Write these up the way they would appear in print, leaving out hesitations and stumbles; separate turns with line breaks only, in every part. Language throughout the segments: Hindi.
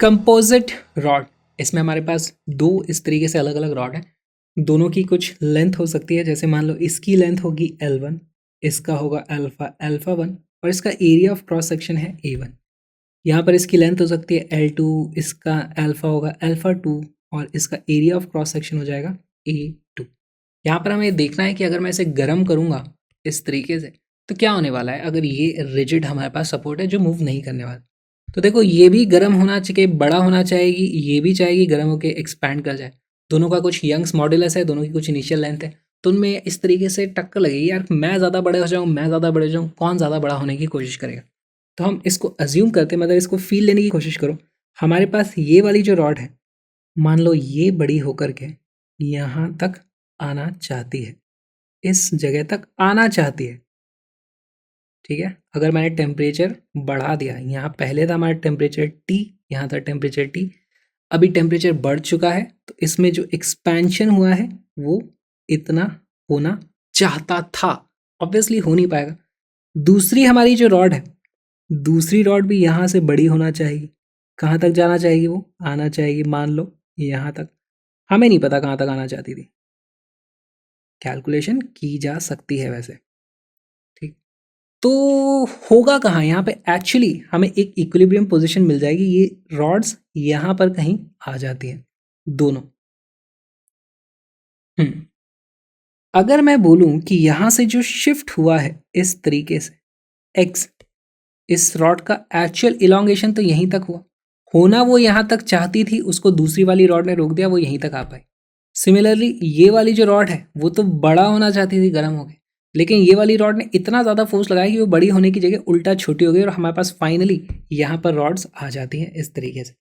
कंपोजिट रॉड, इसमें हमारे पास दो इस तरीके से अलग अलग रॉड है, दोनों की कुछ लेंथ हो सकती है। जैसे मान लो इसकी लेंथ होगी L1, इसका होगा अल्फा 1 और इसका एरिया ऑफ क्रॉस सेक्शन है A1। यहाँ पर इसकी लेंथ हो सकती है L2, इसका अल्फा होगा अल्फा 2 और इसका एरिया ऑफ क्रॉस सेक्शन हो जाएगा A2। यहाँ पर हमें देखना है कि अगर मैं इसे गर्म करूँगा इस तरीके से तो क्या होने वाला है। अगर ये रिजिड हमारे पास सपोर्ट है जो मूव नहीं करने वाला, तो देखो ये भी गर्म होना चाहिए, बड़ा होना चाहेगी, ये भी चाहेगी गर्म होकर एक्सपैंड कर जाए। दोनों का कुछ यंग्स मॉड्यूलस है, दोनों की कुछ इनिशियल लेंथ है, तो उनमें इस तरीके से टक्कर लगेगी। यार मैं ज़्यादा बड़े हो जाऊँ, मैं ज़्यादा बड़े हो जाऊँ, कौन ज़्यादा बड़ा होने की कोशिश करेगा। तो हम इसको अज्यूम करते, मतलब इसको फील लेने की कोशिश करो। हमारे पास ये वाली जो रॉड है, मान लो ये बड़ी होकर के यहाँ तक आना चाहती है, इस जगह तक आना चाहती है, ठीक है। अगर मैंने टेम्परेचर बढ़ा दिया, यहाँ पहले था हमारा टेम्परेचर T, यहाँ था टेम्परेचर T, अभी टेम्परेचर बढ़ चुका है, तो इसमें जो एक्सपेंशन हुआ है वो इतना होना चाहता था, ऑब्वियसली हो नहीं पाएगा। दूसरी हमारी जो रॉड है, दूसरी रॉड भी यहाँ से बड़ी होना चाहिए। कहाँ तक जाना चाहेगी? वो आना चाहेगी मान लो यहाँ तक। हमें नहीं पता कहाँ तक आना चाहती थी, कैलकुलेशन की जा सकती है वैसे, ठीक। तो होगा कहाँ यहाँ पे? एक्चुअली हमें एक इक्विलिब्रियम पोजीशन मिल जाएगी, ये रॉड्स यहाँ पर कहीं आ जाती हैं दोनों। अगर मैं बोलूं कि यहाँ से जो शिफ्ट हुआ है इस तरीके से x, इस रॉड का एक्चुअल इलोंगेशन तो यहीं तक हुआ, होना वो यहाँ तक चाहती थी, उसको दूसरी वाली रॉड ने रोक दिया, वो यहीं तक आ पाई। सिमिलरली ये वाली जो रॉड है वो तो बड़ा होना चाहती थी गर्म हो गई, लेकिन ये वाली रॉड ने इतना ज़्यादा फोर्स लगाया कि वो बड़ी होने की जगह उल्टा छोटी हो गई और हमारे पास फाइनली यहाँ पर रॉड्स आ जाती हैं इस तरीके से।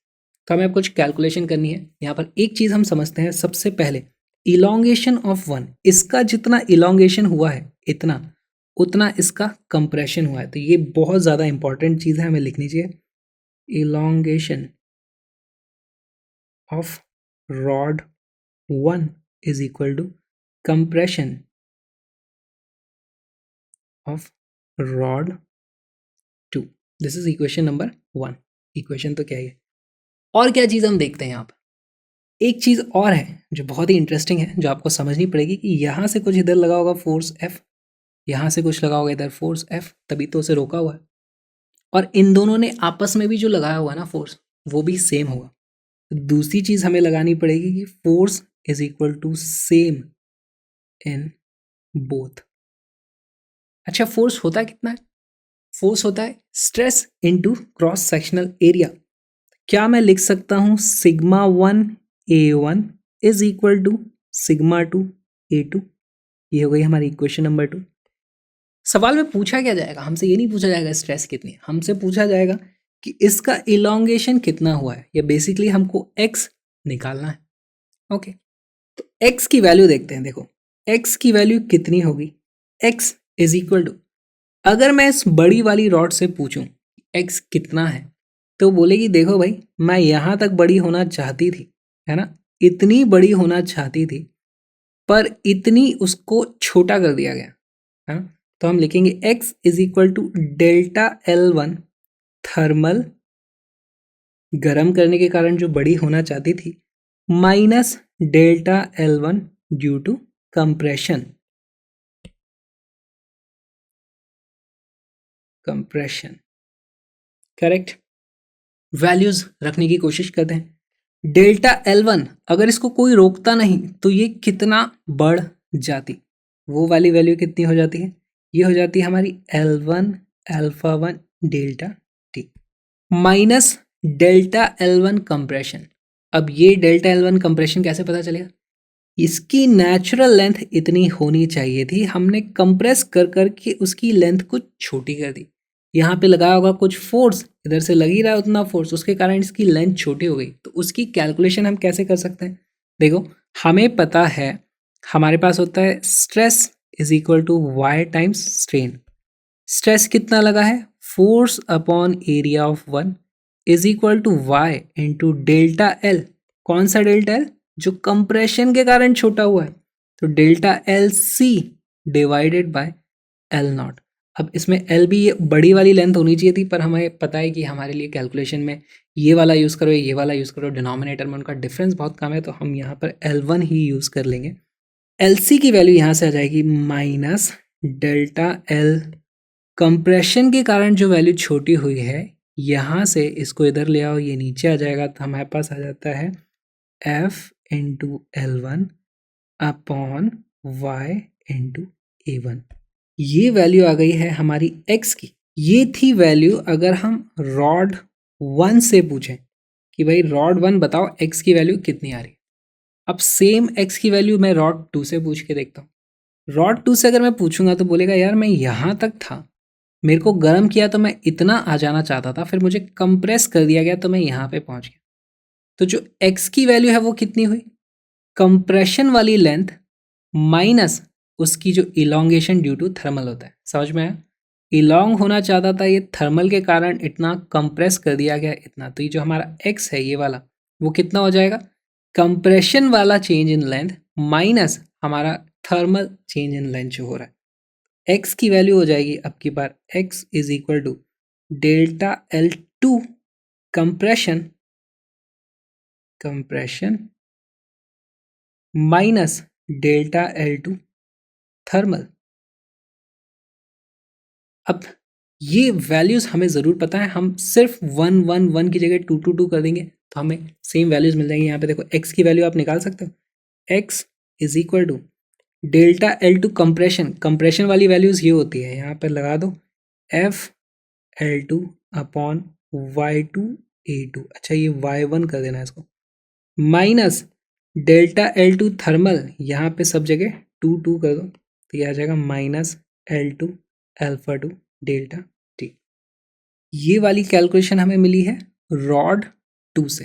तो हमें अब कुछ कैलकुलेशन करनी है। यहाँ पर एक चीज़ हम समझते हैं सबसे पहले, इलोंगेशन ऑफ वन, इसका जितना इलोंगेशन हुआ है इतना उतना इसका कंप्रेशन हुआ है। तो ये बहुत ज़्यादा इंपॉर्टेंट चीज़ है, हमें लिखनी चाहिए। Elongation of rod 1 is equal to compression of rod 2. This is equation number 1. Equation तो क्या है। और क्या चीज़ हम देखते हैं यहाँ पर, एक चीज़ और है जो बहुत ही इंटरेस्टिंग है, जो आपको समझनी पड़ेगी कि यहाँ से कुछ इधर लगा होगा फोर्स F, यहाँ से कुछ लगा होगा इधर फोर्स F, तभी तो उसे रोका हुआ है। और इन दोनों ने आपस में भी जो लगाया हुआ ना फोर्स, वो भी सेम होगा। दूसरी चीज़ हमें लगानी पड़ेगी कि force is equal to same in both. अच्छा, फोर्स होता है कितना है? फोर्स होता है stress into cross sectional area. क्या मैं लिख सकता हूं sigma 1 A1 is equal to sigma 2 A2? ये हो गई हमारी इक्वेशन नंबर 2। सवाल में पूछा क्या जाएगा, हमसे ये नहीं पूछा जाएगा स्ट्रेस कितनी है, हमसे पूछा जाएगा कि इसका इलोंगेशन कितना हुआ है, या बेसिकली हमको x निकालना है। ओके, तो x की वैल्यू देखते हैं। देखो x की वैल्यू कितनी होगी, x इज इक्वल टू, अगर मैं इस बड़ी वाली रॉड से पूछूं x कितना है, तो बोलेगी देखो भाई मैं यहाँ तक बड़ी होना चाहती थी, है ना, इतनी बड़ी होना चाहती थी, पर इतनी उसको छोटा कर दिया गया, है ना। तो हम लिखेंगे x is equal to delta L1 thermal, गर्म करने के कारण जो बड़ी होना चाहती थी, minus delta L1 due to compression. Compression, correct. Values रखने की कोशिश करते हैं। डेल्टा L1 अगर इसको कोई रोकता नहीं तो ये कितना बढ़ जाती, वो वाली वैल्यू कितनी हो जाती है, ये हो जाती है हमारी L1 alpha 1 delta T minus delta L1 compression. अब ये डेल्टा L1 कंप्रेशन कैसे पता चलेगा, इसकी नेचुरल लेंथ इतनी होनी चाहिए थी, हमने कंप्रेस कर करके उसकी लेंथ को छोटी कर दी। यहाँ पे लगाया होगा कुछ फोर्स, इधर से लग ही रहा है उतना फोर्स, उसके कारण इसकी लेंथ छोटी हो गई। तो उसकी कैलकुलेशन हम कैसे कर सकते हैं, देखो हमें पता है हमारे पास होता है stress is equal to Y times strain. Stress कितना लगा है, force upon area of one is equal to Y into delta L. कौन सा डेल्टा एल, जो कंप्रेशन के कारण छोटा हुआ है, तो delta L see divided by L naught. अब इसमें एल भी ये बड़ी वाली लेंथ होनी चाहिए थी, पर हमें पता है कि हमारे लिए कैलकुलेशन में ये वाला यूज़ करो, ये वाला यूज़ करो, डिनोमिनेटर में उनका डिफरेंस बहुत कम है, तो हम यहाँ पर L1 ही यूज़ कर लेंगे। LC की वैल्यू यहाँ से आ जाएगी माइनस डेल्टा एल। कंप्रेशन के कारण जो वैल्यू छोटी हुई है, यहाँ से इसको इधर ले आओ, ये नीचे आ जाएगा, तो हमारे पास आ जाता है F into L1 upon Y into A1। ये वैल्यू आ गई है हमारी x की। ये थी वैल्यू अगर हम रॉड 1 से पूछें कि भाई रॉड 1 बताओ x की वैल्यू कितनी आ रही है। अब सेम x की वैल्यू मैं रॉड 2 से पूछ के देखता हूँ। रॉड 2 से अगर मैं पूछूंगा तो बोलेगा यार मैं यहाँ तक था, मेरे को गर्म किया तो मैं इतना आ जाना चाहता था, फिर मुझे कंप्रेस कर दिया गया तो मैं यहाँ पे पहुँच गया। तो जो x की वैल्यू है वो कितनी हुई, कंप्रेशन वाली लेंथ माइनस उसकी जो इलोंगेशन ड्यू टू थर्मल होता है। समझ में आया? इलोंग होना चाहता था, ये थर्मल के कारण इतना कंप्रेस कर दिया गया इतना, तो ये जो हमारा x है ये वाला वो कितना हो जाएगा, कंप्रेशन वाला चेंज इन लेंथ माइनस हमारा थर्मल चेंज इन लेंथ जो हो रहा है। x की वैल्यू हो जाएगी अब की बार x is equal to delta L2 compression minus delta L2 thermal. अब ये वैल्यूज़ हमें ज़रूर पता है, हम सिर्फ 1 1 1 की जगह 2 2 2 कर देंगे तो हमें सेम वैल्यूज़ मिल जाएंगी। यहाँ पे देखो x की वैल्यू आप निकाल सकते हो, x is equal to delta L2 compression वाली वैल्यूज़ ये होती है, यहाँ पे लगा दो F L2 upon Y2 A2। अच्छा ये Y1 कर देना है इसको, माइनस डेल्टा L2 थर्मल, यहाँ पे सब जगह 2 2 कर दो तो ये आ जाएगा minus L2 alpha 2 delta T. ये वाली कैलकुलेशन हमें मिली है रॉड 2 से।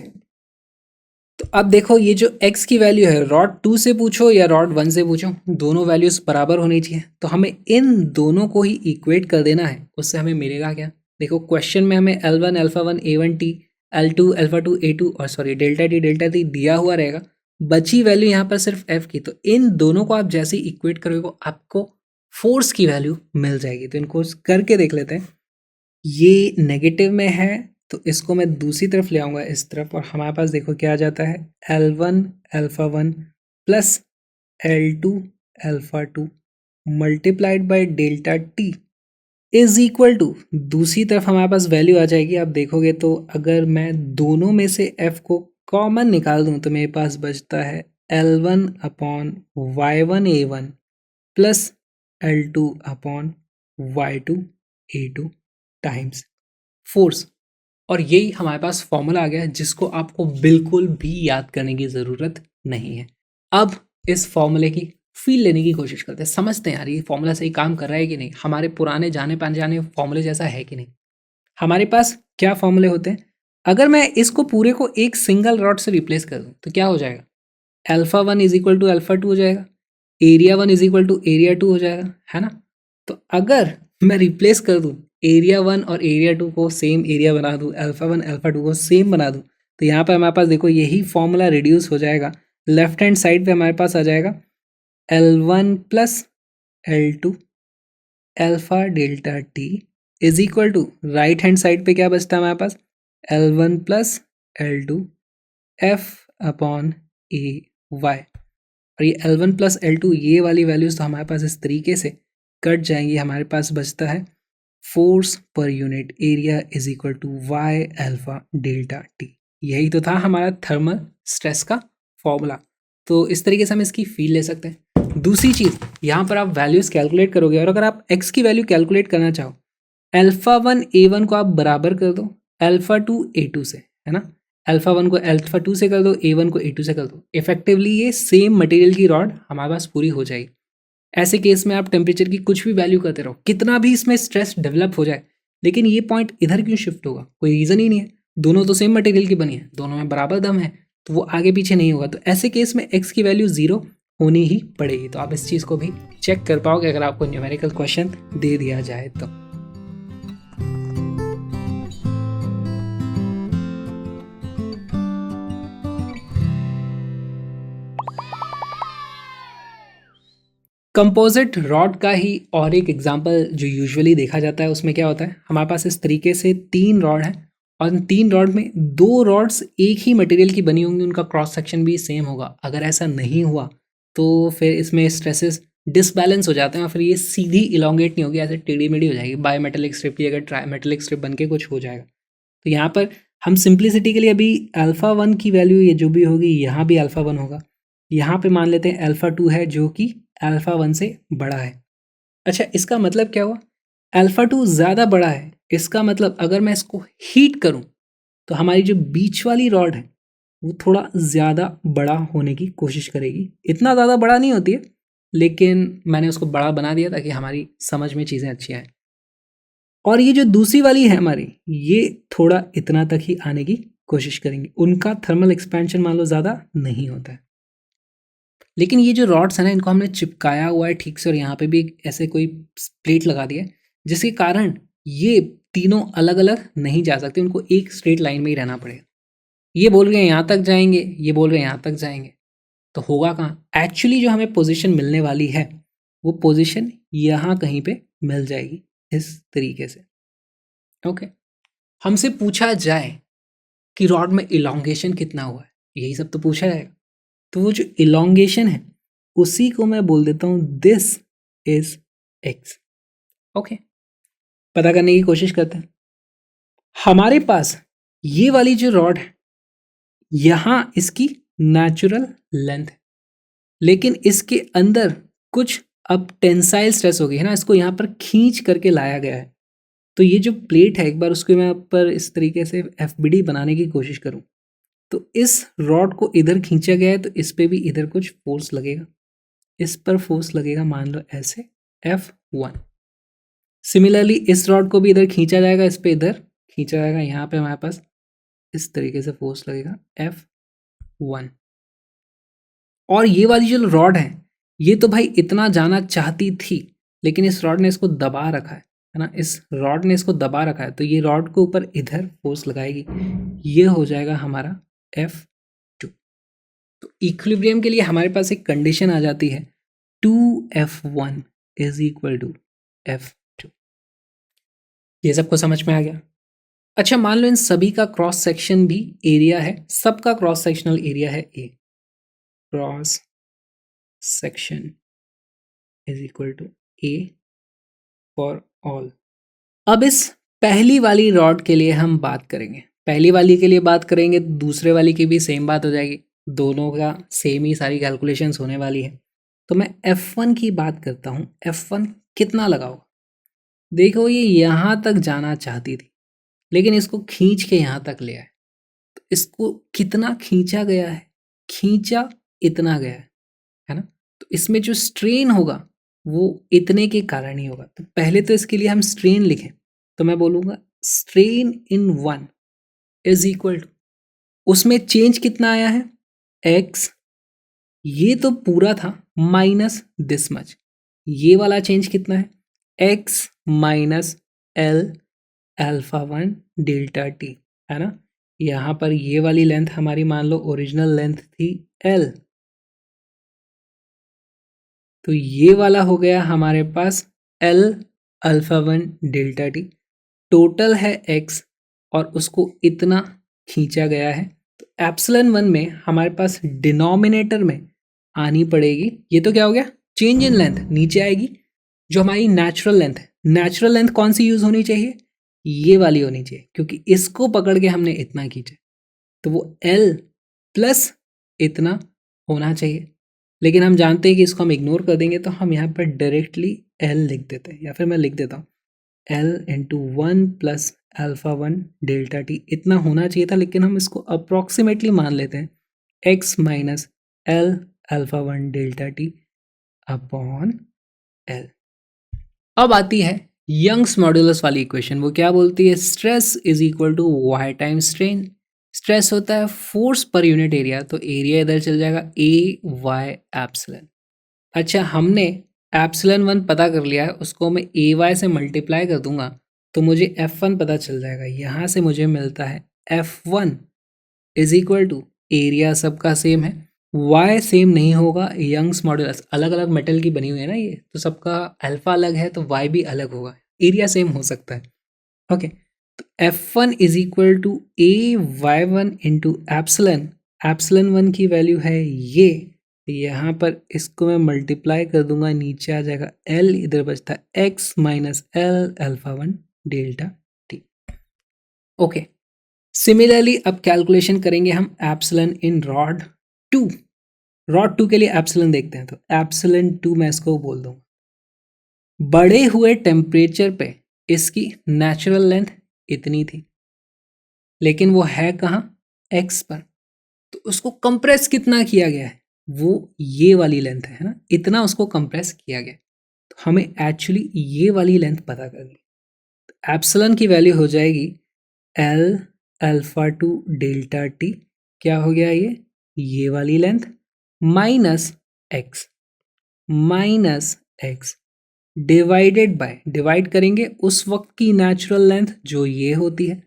तो अब देखो ये जो x की वैल्यू है, रॉड 2 से पूछो या रॉड 1 से पूछो, दोनों वैल्यूज बराबर होनी चाहिए, तो हमें इन दोनों को ही इक्वेट कर देना है। उससे हमें मिलेगा क्या, देखो क्वेश्चन में हमें L1 alpha 1 A1 T, L2 alpha 2 A2 और सॉरी डेल्टा टी दिया हुआ रहेगा, बची वैल्यू यहाँ पर सिर्फ f की। तो इन दोनों को आप जैसे ही इक्वेट करोगे आपको फोर्स की वैल्यू मिल जाएगी। तो इनको करके देख लेते हैं। ये नेगेटिव में है तो इसको मैं दूसरी तरफ ले आऊँगा इस तरफ, और हमारे पास देखो क्या आ जाता है L1 alpha 1 plus L2 alpha 2 multiplied by delta T is equal to, दूसरी तरफ हमारे पास वैल्यू आ जाएगी। आप देखोगे तो अगर मैं दोनों में से f को कॉमन निकाल दूं तो मेरे पास बचता है L1 upon Y1 A1 plus L2 upon Y2 A2 times force. और यही हमारे पास फॉर्मूला आ गया है जिसको आपको बिल्कुल भी याद करने की ज़रूरत नहीं है। अब इस फॉर्मूले की फील लेने की कोशिश करते हैं, समझते हैं यार ये फॉर्मूला सही काम कर रहा है कि नहीं, हमारे पुराने जाने पहचाने फॉर्मूले जैसा है कि नहीं। हमारे पास क्या फॉर्मूले होते हैं, अगर मैं इसको पूरे को एक सिंगल रॉड से रिप्लेस कर दूँ तो क्या हो जाएगा, alpha 1 is equal to alpha 2 हो जाएगा, area 1 is equal to area 2 हो जाएगा, है ना। तो अगर मैं रिप्लेस कर दूँ एरिया 1 और एरिया 2 को सेम एरिया बना दूँ, अल्फा 1 अल्फा 2 को सेम बना दूँ, तो यहाँ पर हमारे पास देखो यही फॉर्मूला रिड्यूस हो जाएगा। लेफ्ट हैंड साइड पे हमारे पास आ जाएगा L1 plus L2 alpha delta T is equal to, right hand side पे क्या बचता है हमारे पास L1 plus L2 F upon A Y. और ये L1 प्लस L2 ये वाली वैल्यूज़ तो हमारे पास इस तरीके से कट जाएंगी। हमारे पास बचता है फोर्स पर unit area is equal to Y alpha delta T. यही तो था हमारा थर्मल स्ट्रेस का फॉर्मूला। तो इस तरीके से हम इसकी फील ले सकते हैं। दूसरी चीज़, यहाँ पर आप वैल्यूज़ कैलकुलेट करोगे और अगर आप x की वैल्यू कैलकुलेट करना चाहो, अल्फा 1 A1 को आप बराबर कर दो अल्फा 2 A2 से, है ना। अल्फा 1 को अल्फा 2 से कर दो, A1 को A2 से कर दो, इफेक्टिवली ये सेम मटेरियल की रॉड हमारे पास पूरी हो जाएगी। ऐसे केस में आप टेम्परेचर की कुछ भी वैल्यू करते रहो, कितना भी इसमें स्ट्रेस डेवलप हो जाए, लेकिन ये पॉइंट इधर क्यों शिफ्ट होगा, कोई रीज़न ही नहीं है। दोनों तो सेम मटेरियल की बनी है, दोनों में बराबर दम है, तो वो आगे पीछे नहीं होगा। तो ऐसे केस में x की वैल्यू 0 होनी ही पड़ेगी। तो आप इस चीज़ को भी चेक कर पाओगे अगर आपको न्यूमेरिकल क्वेश्चन दे दिया जाए तो। कंपोजिट रॉड का ही और एक एग्जांपल जो यूजुअली देखा जाता है उसमें क्या होता है, हमारे पास इस तरीके से 3 रॉड हैं और इन 3 रॉड में 2 रॉड्स एक ही मटेरियल की बनी होंगी, उनका क्रॉस सेक्शन भी सेम होगा। अगर ऐसा नहीं हुआ तो फिर इसमें स्ट्रेसेस डिसबैलेंस हो जाते हैं और फिर ये सीधी इलोंगेट नहीं होगी, ऐसे टेढ़ी मेढ़ी हो जाएगी। बायोमेटेलिक स्ट्रिप की अगर ट्राईमेटेलिक स्ट्रिप बन के कुछ हो जाएगा। तो यहाँ पर हम सिंप्लिसिटी के लिए अभी अल्फ़ा 1 की वैल्यू ये जो भी होगी यहाँ भी अल्फ़ा 1 होगा। यहाँ पे मान लेते हैं अल्फ़ा 2 है जो कि अल्फ़ा 1 से बड़ा है। अच्छा, इसका मतलब क्या हुआ? अल्फ़ा 2 ज़्यादा बड़ा है, इसका मतलब अगर मैं इसको हीट करूँ तो हमारी जो बीच वाली रॉड है वो थोड़ा ज़्यादा बड़ा होने की कोशिश करेगी। इतना ज़्यादा बड़ा नहीं होती है, लेकिन मैंने उसको बड़ा बना दिया ताकि हमारी समझ में चीज़ें अच्छी आएँ। और ये जो दूसरी वाली है हमारी, ये थोड़ा इतना तक ही आने की कोशिश करेंगी। उनका थर्मल एक्सपेंशन मान लो ज़्यादा नहीं होता है। लेकिन ये जो रॉड्स हैं ना, इनको हमने चिपकाया हुआ है ठीक से और यहाँ पे भी एक ऐसे कोई प्लेट लगा दिया है, जिसके कारण ये तीनों अलग अलग नहीं जा सकते, उनको एक स्ट्रेट लाइन में ही रहना पड़ेगा। ये बोल रहे हैं यहाँ तक जाएंगे, ये बोल रहे हैं यहाँ तक जाएंगे, तो होगा कहाँ? एक्चुअली जो हमें पोजीशन मिलने वाली है वो पोजीशन यहाँ कहीं पे मिल जाएगी इस तरीके से। ओके, हमसे पूछा जाए कि रॉड में इलोंगेशन कितना हुआ है, यही सब तो पूछा जाएगा। तो वो जो इलोंगेशन है उसी को मैं बोल देता हूँ दिस इज एक्स। ओके, पता करने की कोशिश करते हैं। हमारे पास ये वाली जो रॉड है यहाँ इसकी नेचुरल लेंथ है, लेकिन इसके अंदर कुछ अब टेंसाइल स्ट्रेस हो गई है ना, इसको यहाँ पर खींच करके लाया गया है। तो ये जो प्लेट है, एक बार उसको मैं ऊपर इस तरीके से FBD बनाने की कोशिश करूँ तो इस रॉड को इधर खींचा गया है, तो इस पे भी इधर कुछ फोर्स लगेगा, इस पर फोर्स लगेगा, मान लो ऐसे F1। सिमिलरली इस रॉड को भी इधर खींचा जाएगा, इस पे इधर खींचा जाएगा, यहाँ पे हमारे पास इस तरीके से फोर्स लगेगा F1। और ये वाली जो रॉड है ये तो भाई इतना जाना चाहती थी, लेकिन इस रॉड ने इसको दबा रखा है ना, इस रॉड ने इसको दबा रखा है, तो ये रॉड को ऊपर इधर फोर्स लगाएगी, ये हो जाएगा हमारा F2। तो इक्विलिब्रियम के लिए हमारे पास एक कंडीशन आ जाती है 2F1 is equal to F2। ये सबको समझ में आ गया? अच्छा, मान लो इन सभी का क्रॉस सेक्शन भी एरिया है, सबका क्रॉस सेक्शनल एरिया है A। Cross section is equal to A for all. अब इस पहली वाली रॉड के लिए हम बात करेंगे, पहली वाली के लिए बात करेंगे, दूसरे वाली की भी सेम बात हो जाएगी, दोनों का सेम ही सारी कैलकुलेशंस होने वाली है। तो मैं F1 की बात करता हूँ, F1 कितना लगा होगा? देखो ये यहाँ तक जाना चाहती थी, लेकिन इसको खींच के यहाँ तक ले आए, तो इसको कितना खींचा गया है? खींचा इतना गया है ना, तो इसमें जो स्ट्रेन होगा वो इतने के कारण ही होगा। तो पहले तो इसके लिए हम स्ट्रेन लिखें, तो मैं बोलूँगा strain in 1 is equal to, उसमें चेंज कितना आया है? x, ये तो पूरा था, माइनस दिस मच, ये वाला चेंज कितना है? x minus L alpha 1 delta T, है ना। यहाँ पर ये वाली लेंथ हमारी मान लो ओरिजिनल लेंथ थी L, तो ये वाला हो गया हमारे पास L alpha 1 delta T, total है x और उसको इतना खींचा गया है। तो एप्सिलॉन 1 में हमारे पास डिनोमिनेटर में आनी पड़ेगी, ये तो क्या हो गया? चेंज इन लेंथ नीचे आएगी, जो हमारी नेचुरल लेंथ है, नेचुरल लेंथ कौन सी यूज होनी चाहिए? ये वाली होनी चाहिए, क्योंकि इसको पकड़ के हमने इतना खींचा, तो वो L प्लस इतना होना चाहिए। लेकिन हम जानते हैं कि इसको हम इग्नोर कर देंगे, तो हम यहाँ पर डायरेक्टली L लिख देते हैं, या फिर मैं लिख देता हूँ L into 1 plus alpha 1 delta T, इतना होना चाहिए था, लेकिन हम इसको अप्रॉक्सीमेटली मान लेते हैं x minus L alpha 1 delta T upon L। अब आती है यंग्स मॉड्यूलस वाली इक्वेशन, वो क्या बोलती है? Stress is equal to Y time strain. Stress होता है फोर्स पर यूनिट एरिया, तो एरिया इधर चल जाएगा AY एप्सिलॉन। अच्छा, हमने एप्सिलॉन 1 पता कर लिया है, उसको मैं AY से मल्टीप्लाई कर दूंगा तो मुझे F1 पता चल जाएगा। यहाँ से मुझे मिलता है F1 is equal to, area सबका सेम है, y सेम नहीं होगा, यंग्स मॉडुलस अलग अलग मेटल की बनी हुई है ना ये, तो सबका अल्फा अलग है तो y भी अलग होगा, एरिया सेम हो सकता है। ओके, तो F1 is equal to AY1 into epsilon, epsilon 1 की वैल्यू है ये, यहाँ पर इसको मैं मल्टीप्लाई कर दूंगा, नीचे आ जाएगा L, इधर बचता है x minus L alpha 1 delta t। Okay, similarly अब कैलकुलेशन करेंगे हम एप्सिलन इन रॉड 2। रॉड 2 के लिए एप्सिलन देखते हैं, तो एप्सिलन 2 मैं इसको बोल दूंगा, बढ़े हुए टेम्परेचर पे इसकी नेचुरल लेंथ इतनी थी, लेकिन वो है कहाँ, x पर, तो उसको कंप्रेस कितना किया गया है, वो ये वाली लेंथ है ना, इतना उसको कंप्रेस किया गया, तो हमें एक्चुअली ये वाली लेंथ पता करनी। तो एप्सिलन की वैल्यू हो जाएगी L अल्फा 2 डेल्टा t, क्या हो गया ये वाली length, minus x divided bye, divide करेंगे उस वक्त की नेचुरल लेंथ जो ये होती है,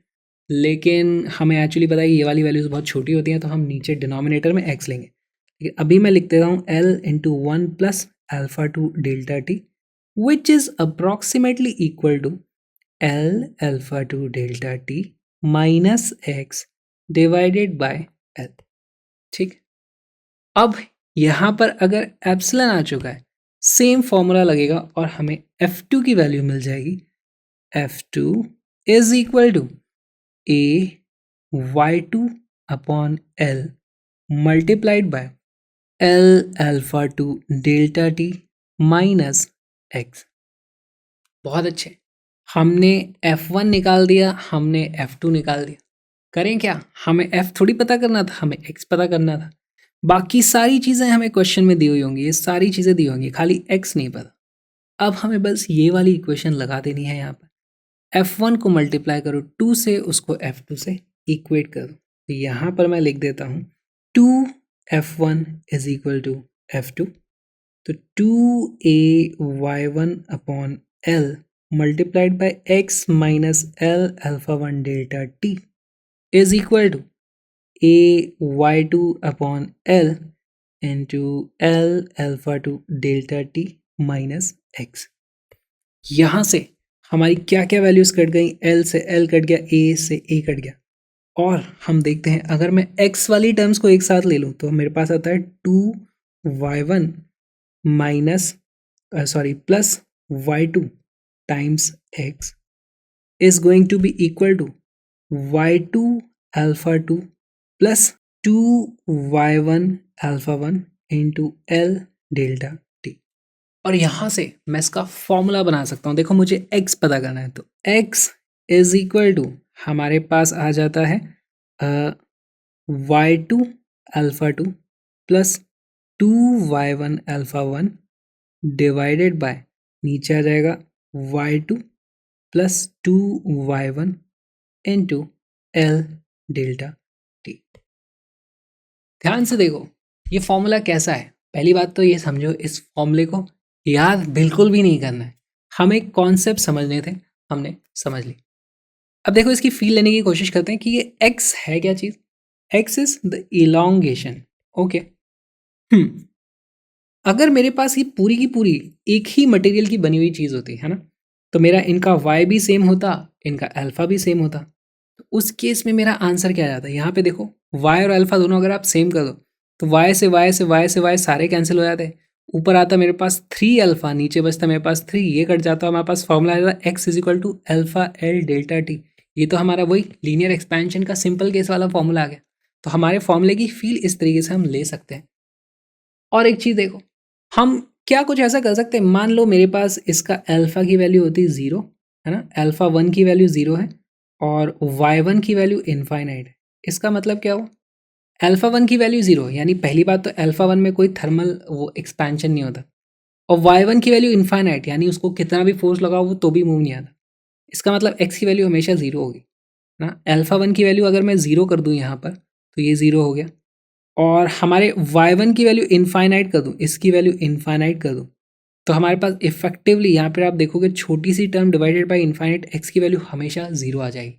लेकिन हमें एक्चुअली पता है ये वाली वैल्यूज बहुत छोटी होती हैं, तो हम नीचे डिनोमिनेटर में x लेंगे। ठीक है, अभी मैं लिख देता हूँ L into 1 plus alpha 2 delta T, which is approximately equal to L alpha 2 delta T minus x divided by L। ठीक, अब यहाँ पर अगर एप्सिलॉन आ चुका है, सेम फॉर्मूला लगेगा और हमें F2 की वैल्यू मिल जाएगी, F2 is equal to AY2 upon L multiplied by L alpha 2 delta T minus x. बहुत अच्छे, हमने F1 निकाल दिया, हमने F2 निकाल दिया। करें क्या, हमें F थोड़ी पता करना था, हमें X पता करना था। बाकी सारी चीज़ें हमें क्वेश्चन में दी हुई होंगी, ये सारी चीज़ें दी होंगी, खाली X नहीं पता। अब हमें बस ये वाली इक्वेशन लगा देनी है, यहाँ पर F1 को मल्टीप्लाई करो 2 से, उसको F2 से इक्वेट करो, तो यहाँ पर मैं लिख देता हूँ 2F1 is equal to F2, तो 2AY1 upon L multiplied by x minus L alpha 1 delta t is equal to AY2 upon L into L alpha 2 delta t minus x। यहाँ से हमारी क्या क्या वैल्यूज कट गई, L से L कट गया, A से A कट गया, और हम देखते हैं अगर मैं x वाली टर्म्स को एक साथ ले लूँ तो मेरे पास आता है 2y1 minus plus y2 times x is going to be equal to y2 alpha 2 plus 2y1 alpha 1 into L delta t। और यहाँ से मैं इसका फॉर्मूला बना सकता हूँ, देखो मुझे x पता करना है, तो x इज इक्वल टू हमारे पास आ जाता है y2 alpha 2 plus 2y1 alpha 1 divided by, नीचे आ जाएगा y2 plus 2y1 into L delta t। ध्यान से देखो ये फॉर्मूला कैसा है, पहली बात तो ये समझो, इस फॉर्मूले को याद बिल्कुल भी नहीं करना है, हमें कॉन्सेप्ट समझने थे, हमने समझ ली। अब देखो इसकी फील लेने की कोशिश करते हैं कि ये x है क्या चीज़, x is the elongation. Okay, अगर मेरे पास ये पूरी की पूरी एक ही मटेरियल की बनी हुई चीज़ होती है ना, तो मेरा इनका y भी सेम होता, इनका अल्फ़ा भी सेम होता, तो उस केस में मेरा आंसर क्या जाता है, यहाँ पे देखो y और अल्फ़ा दोनों अगर आप सेम कर दो तो y से y से y से y सारे कैंसिल हो जाते हैं, ऊपर आता मेरे पास 3 अल्फ़ा, नीचे बचता मेरे पास 3, ये कट जाता है, हमारे पास फॉर्मूला आ जाता है x is equal to alpha L delta t। ये तो हमारा वही लीनियर एक्सपेंशन का सिंपल केस वाला फॉर्मूला आ गया, तो हमारे फॉर्मूले की फील इस तरीके से हम ले सकते हैं। और एक चीज़ देखो, हम क्या कुछ ऐसा कर सकते हैं, मान लो मेरे पास इसका अल्फ़ा की वैल्यू होती है 0, है ना, अल्फ़ा 1 की वैल्यू 0 है और y1 की वैल्यू इनफाइनाइट है। इसका मतलब क्या हुआ, अल्फ़ा 1 की वैल्यू 0, यानी पहली बात तो अल्फ़ा 1 में कोई थर्मल वो एक्सपेंशन नहीं होता, और y1 की वैल्यू इनफाइनाइट, यानी उसको कितना भी फोर्स लगाओ वो तो भी मूव नहीं आता। इसका मतलब x की वैल्यू हमेशा 0 होगी ना, अल्फ़ा 1 की वैल्यू अगर मैं 0 कर दूँ यहाँ पर तो ये 0 हो गया, और हमारे y1 की वैल्यू इनफाइनाइट कर दूँ, इसकी वैल्यू इनफाइनाइट कर दूँ, तो हमारे पास इफेक्टिवली यहाँ पर आप देखोगे छोटी सी term divided by infinite x की वैल्यू हमेशा 0 आ जाएगी।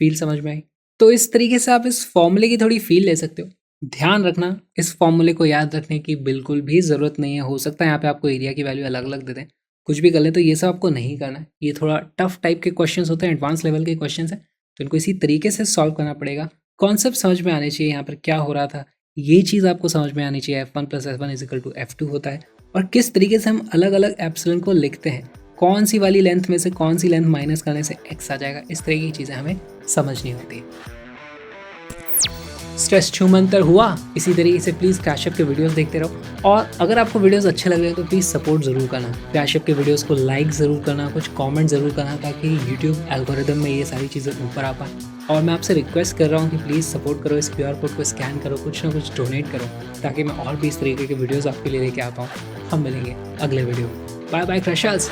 फील समझ में आई? तो इस तरीके से आप इस फॉर्मूले की थोड़ी फील ले सकते हो। ध्यान रखना, इस फॉर्मूले को याद रखने की बिल्कुल भी ज़रूरत नहीं है। हो सकता है यहाँ पे आपको एरिया की वैल्यू अलग-अलग दे दें, कुछ भी कर लें, तो ये सब आपको नहीं करना है। ये थोड़ा टफ टाइप के क्वेश्चंस होते हैं, एडवांस लेवल के क्वेश्चंस हैं, तो इनको इसी तरीके से सॉल्व करना पड़ेगा। कॉन्सेप्ट समझ में आने चाहिए, यहाँ पर क्या हो रहा था, ये चीज़ आपको समझ में आनी चाहिए। F1 + F1 = F2 होता है, और किस तरीके से हम अलग-अलग एप्सिलॉन को लिखते हैं, कौन सी वाली लेंथ में से कौन सी लेंथ माइनस करने से x आ जाएगा, इस तरह की चीज़ें हमें समझनी होती है। स्ट्रेस छूमंतर हुआ, इसी तरीके से प्लीज़ क्रैशअप के वीडियोस देखते रहो, और अगर आपको वीडियोस अच्छे लग रहे हैं तो प्लीज़ सपोर्ट ज़रूर करना। क्रैशअप के वीडियोस को लाइक ज़रूर करना, कुछ कमेंट ज़रूर करना, ताकि यूट्यूब एल्गोरिदम में ये सारी चीज़ें ऊपर आ पाएँ। और मैं आपसे रिक्वेस्ट कर रहा हूँ कि प्लीज़ सपोर्ट करो, इस QR कोड को स्कैन करो, कुछ ना कुछ डोनेट करो, ताकि मैं और भी इस तरीके के वीडियोज़ आपके लिए लेके आ पाऊँ। हम मिलेंगे अगले वीडियो में। Bye bye क्रैशर्स।